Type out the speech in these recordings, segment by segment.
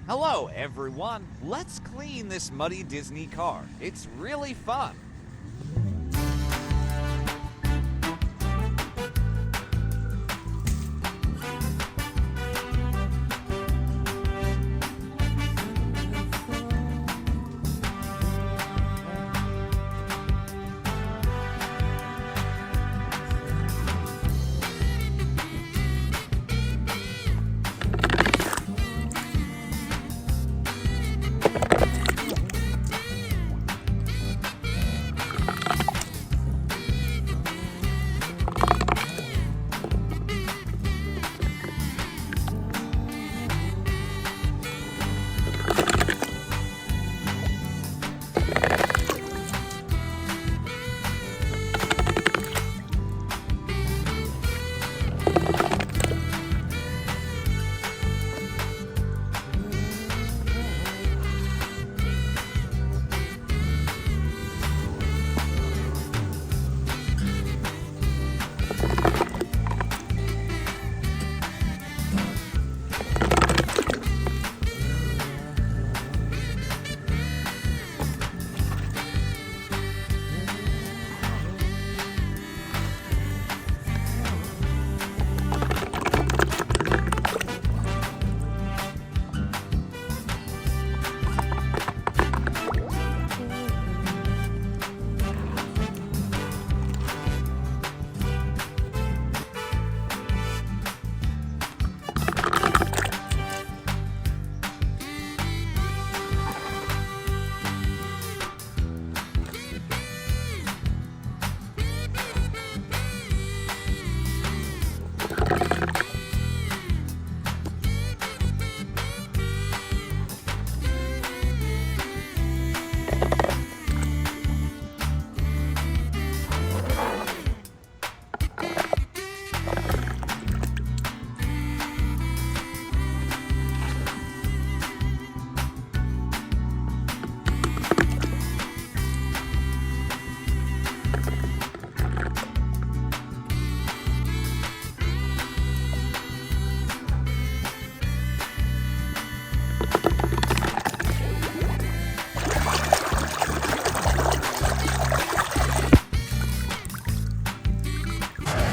Hello, everyone. Let's clean this muddy Disney car. It's really fun.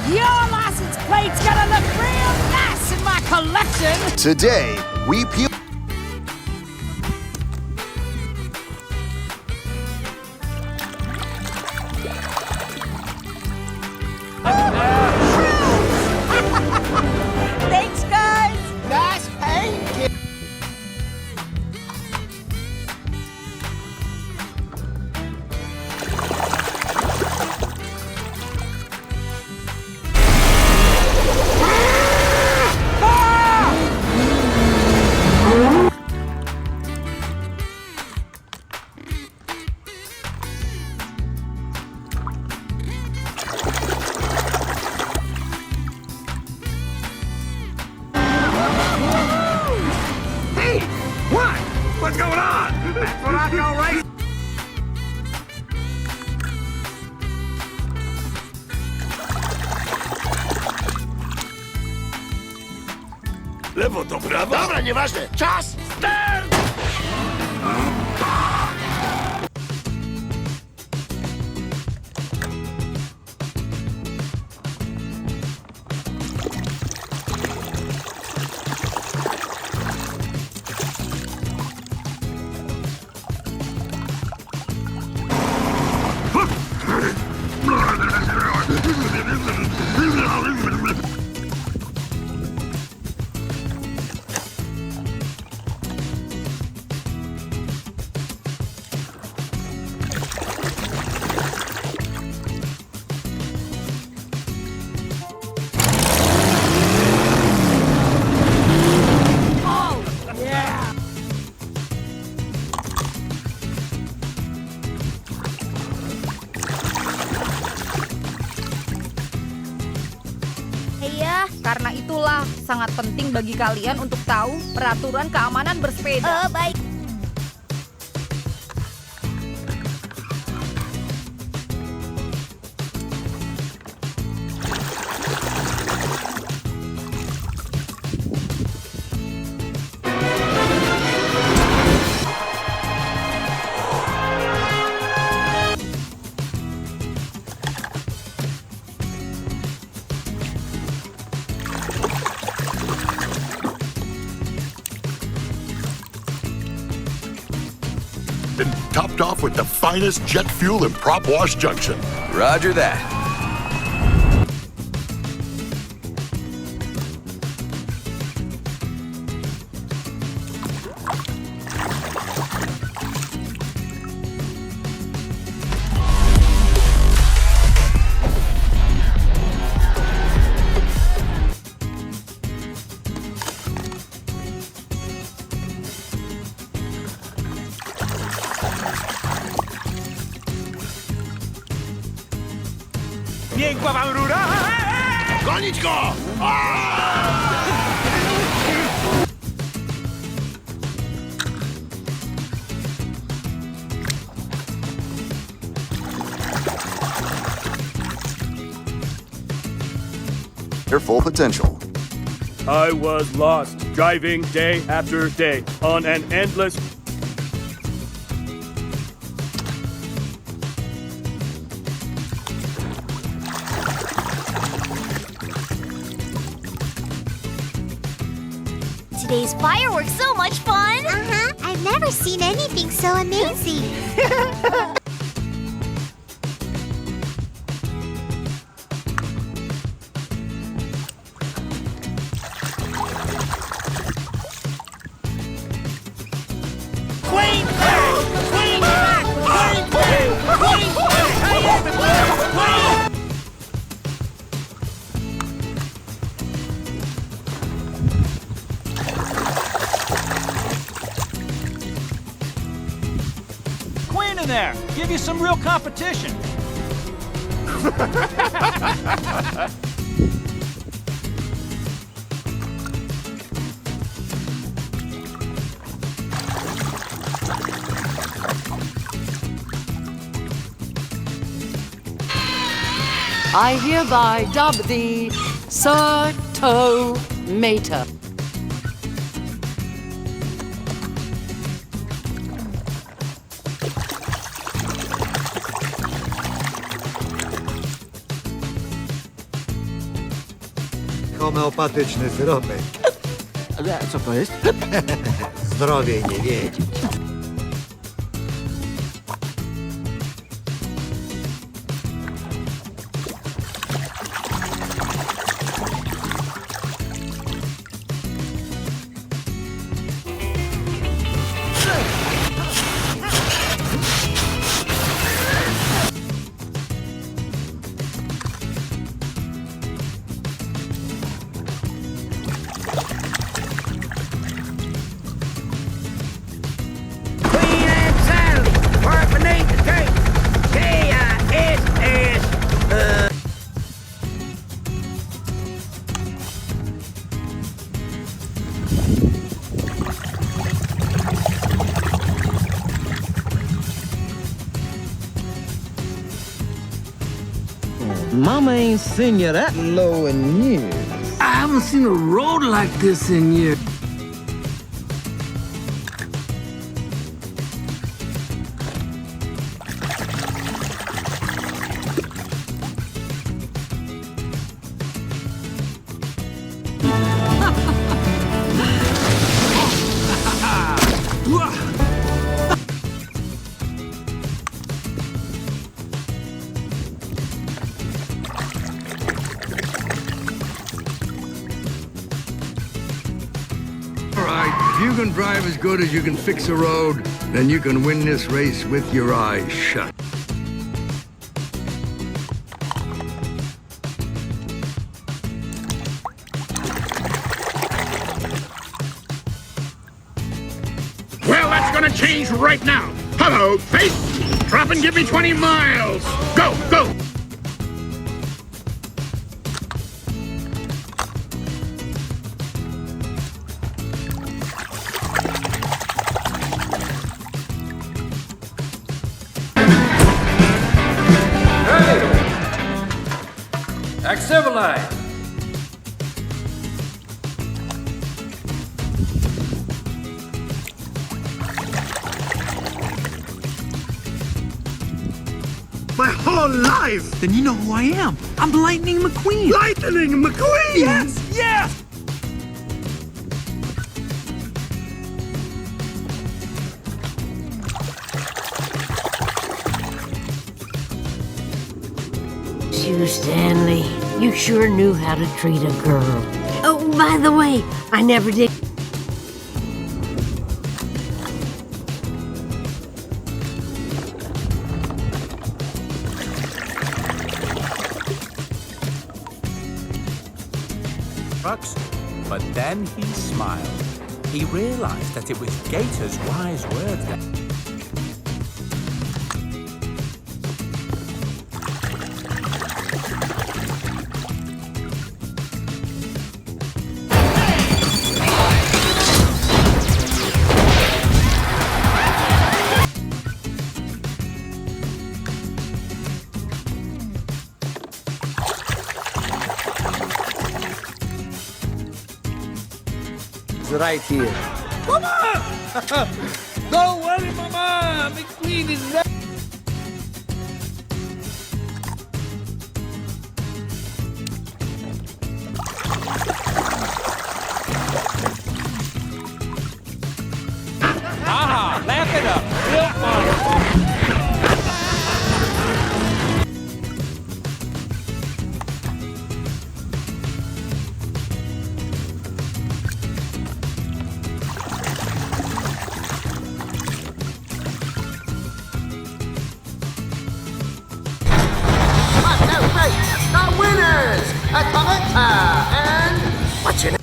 Your license plate's gonna look real nice in my collection! Today, we peel. Thanks, guys! Nice paint. What's going on? That's what I call race. Lewo to prawo. Dobra, nieważne. Czas! Start! Iya, karena itulah sangat penting bagi kalian untuk tahu peraturan keamanan bersepeda. Baik. and topped off with the finest jet fuel and prop wash junction. Roger that. Gonić go! Their full potential. I was lost, driving day after day on an endless... Today's fireworks so much fun! Uh-huh. I've never seen anything so amazing. Queen back! Queen back! Queen back! Queen back! Hey, everybody! Queen! Queen in there! Give you some real competition! I hereby dub thee Sir Tomica. Homeopatyczny syropek. Co to jest? Zdrowie nie wiedzi. Mama ain't seen you that low in years. I haven't seen a road like this in years. If you can drive as good as you can fix a road, then you can win this race with your eyes shut. Well, that's gonna change right now. Hello, face. Drop and give me 20 miles. Go, go. Act civilized. My whole life. Then you know who I am. I'm Lightning McQueen. Lightning McQueen. Yes, yes. you, Stanley. You sure knew how to treat a girl. Oh, by the way, I never did. But then he smiled. He realized that it was Gator's wise words that... Right here. Mama! Don't worry, Mama! McQueen is there! Aha! Laugh it up! Real fun! The winners, Tomica and what's your name?